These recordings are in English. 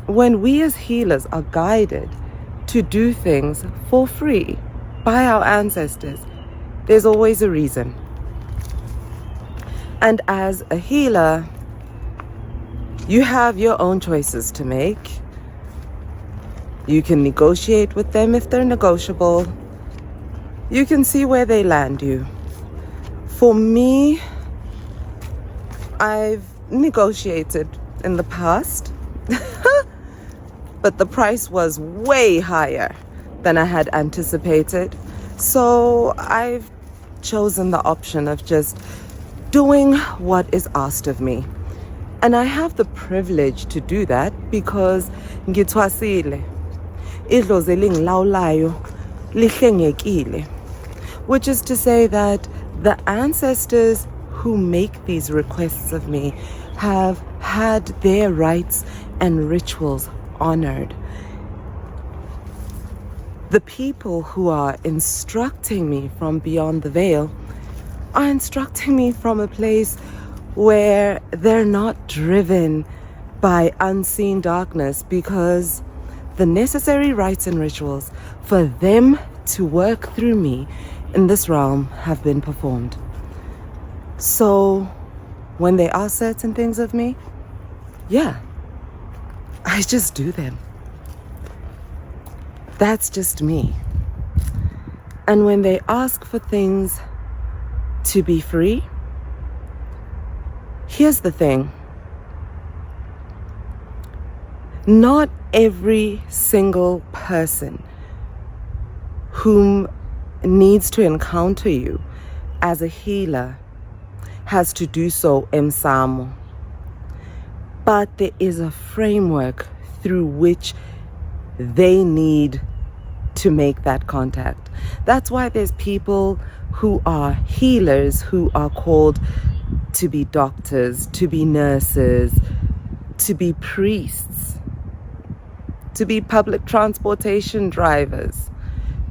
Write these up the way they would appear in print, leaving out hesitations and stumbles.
when we as healers are guided to do things for free by our ancestors, there's always a reason. And as a healer, you have your own choices to make. You can negotiate with them if they're negotiable. You can see where they land you. For me, I've negotiated in the past, but the price was way higher than I had anticipated. So I've chosen the option of just doing what is asked of me. And I have the privilege to do that because ngithwasile. Idlozi elingilawulayo lihlengekile. Which is to say that the ancestors who make these requests of me have had their rites and rituals honored. The people who are instructing me from beyond the veil are instructing me from a place where they're not driven by unseen darkness, because the necessary rites and rituals for them to work through me in this realm have been performed. So when they ask certain things of me, yeah, I just do them. That's just me. And when they ask for things to be free, here's the thing. Not every single person whom needs to encounter you as a healer has to do so emsamo. But there is a framework through which they need to make that contact. That's why there's people who are healers who are called to be doctors, to be nurses, to be priests, to be public transportation drivers,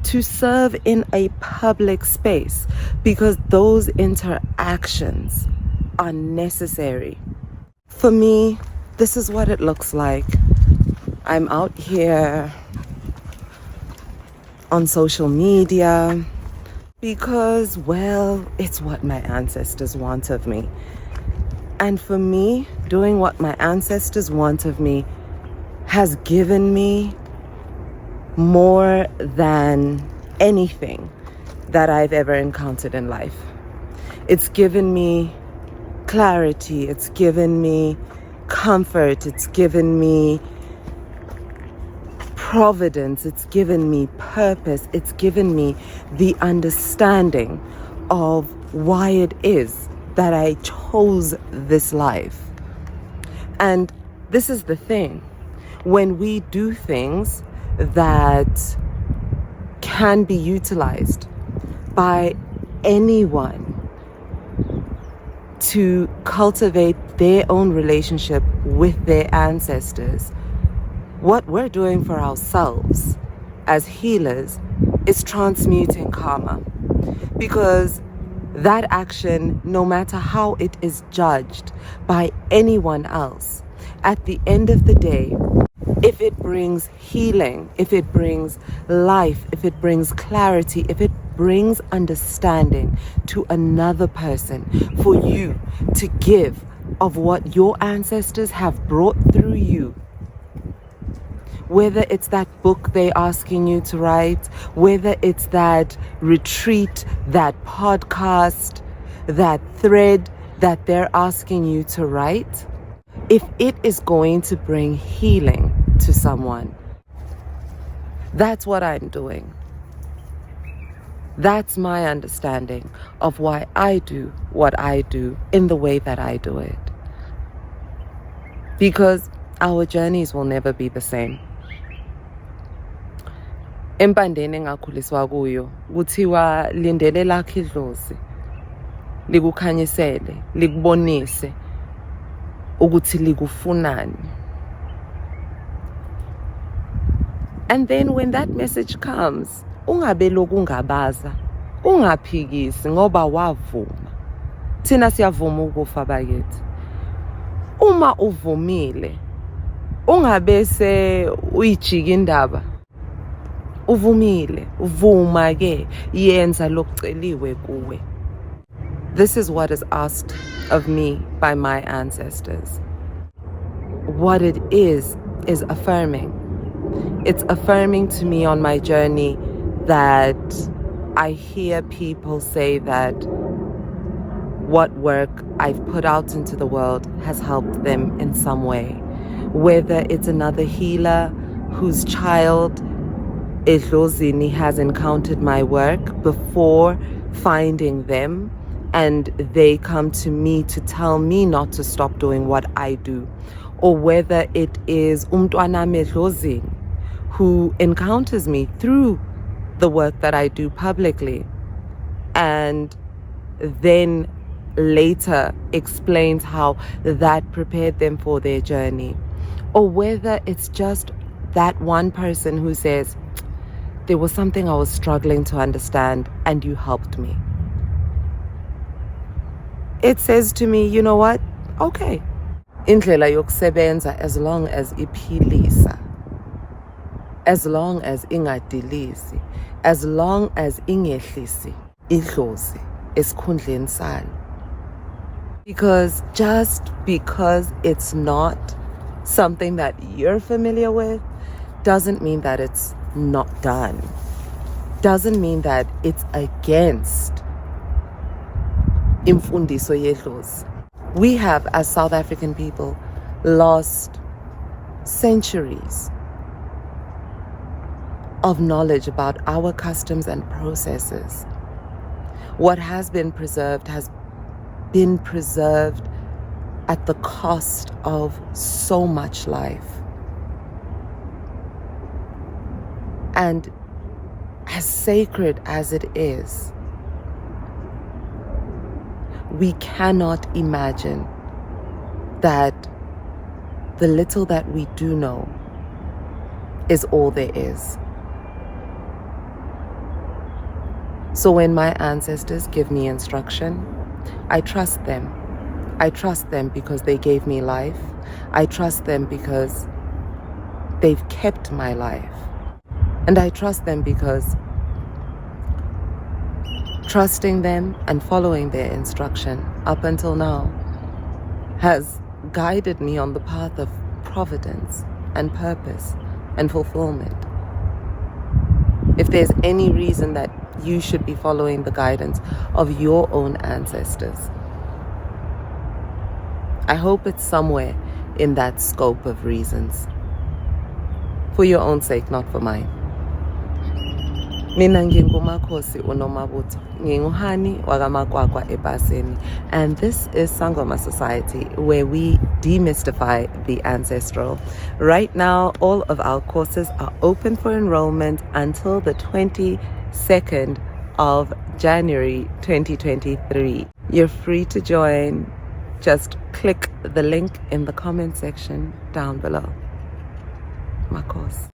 to serve in a public space, because those interactions are necessary. For me, this is what it looks like. I'm out here on social media because, well, it's what my ancestors want of me. And for me, doing what my ancestors want of me has given me more than anything that I've ever encountered in life. It's given me clarity, it's given me comfort, it's given me providence, it's given me purpose, it's given me the understanding of why it is that I chose this life. And this is the thing. When we do things that can be utilized by anyone to cultivate their own relationship with their ancestors, what we're doing for ourselves as healers is transmuting karma. Because that action, no matter how it is judged by anyone else, at the end of the day, if it brings healing, if it brings life, if it brings clarity, if it brings understanding to another person, for you to give of what your ancestors have brought through you, whether it's that book they're asking you to write, whether it's that retreat, that podcast, that thread that they're asking you to write, if it is going to bring healing to someone, that's what I'm doing. That's my understanding of why I do what I do in the way that I do it. Because our journeys will never be the same. Empandeni engakhuliswa kuyo kuthiwa lindele lakho idlozi likukhanyisele likubonise ukuthi likufunani. And then when that message comes, ungabe lokhu ungabaza, ungaphikisi ngoba wavuma. Thina siyavuma ukufa bakithi. Uma uvumile, ungabese uyijika indaba, uvumile, vuma ke, yenza lokuceliwe kuwe. This is what is asked of me by my ancestors. What it is affirming. It's affirming to me on my journey that I hear people say that what work I've put out into the world has helped them in some way. Whether it's another healer whose child Edlozini has encountered my work before finding them, and they come to me to tell me not to stop doing what I do. Or whether it is Umtwana Medlozini who encounters me through the work that I do publicly and then later explains how that prepared them for their journey. Or whether it's just that one person who says, there was something I was struggling to understand and you helped me. It says to me, you know what? Okay. Indlela yokusebenza as long as iphilisa, as long as ingadilisi, as long as ingehlisi idlozi esikhundleni salo. Just because it's not something that you're familiar with doesn't mean that it's not done. Doesn't mean that it's against imfundiso yedlozi. We have, as South African people, lost centuries of knowledge about our customs and processes. What has been preserved at the cost of so much life. And as sacred as it is, we cannot imagine that the little that we do know is all there is. So when my ancestors give me instruction, I trust them. I trust them because they gave me life. I trust them because they've kept my life. And I trust them because trusting them and following their instruction up until now has guided me on the path of providence and purpose and fulfillment. If there's any reason that you should be following the guidance of your own ancestors, I hope it's somewhere in that scope of reasons. For your own sake, not for mine. Mina ngingumakhosi uNomabutho, nginguhani wakamakwakwa ebhasini, and this is Sangoma Society, where we demystify the ancestral. Right now, all of our courses are open for enrollment until the 22nd of January 2023. You're free to join. Just click the link in the comment section down below. Makhosi.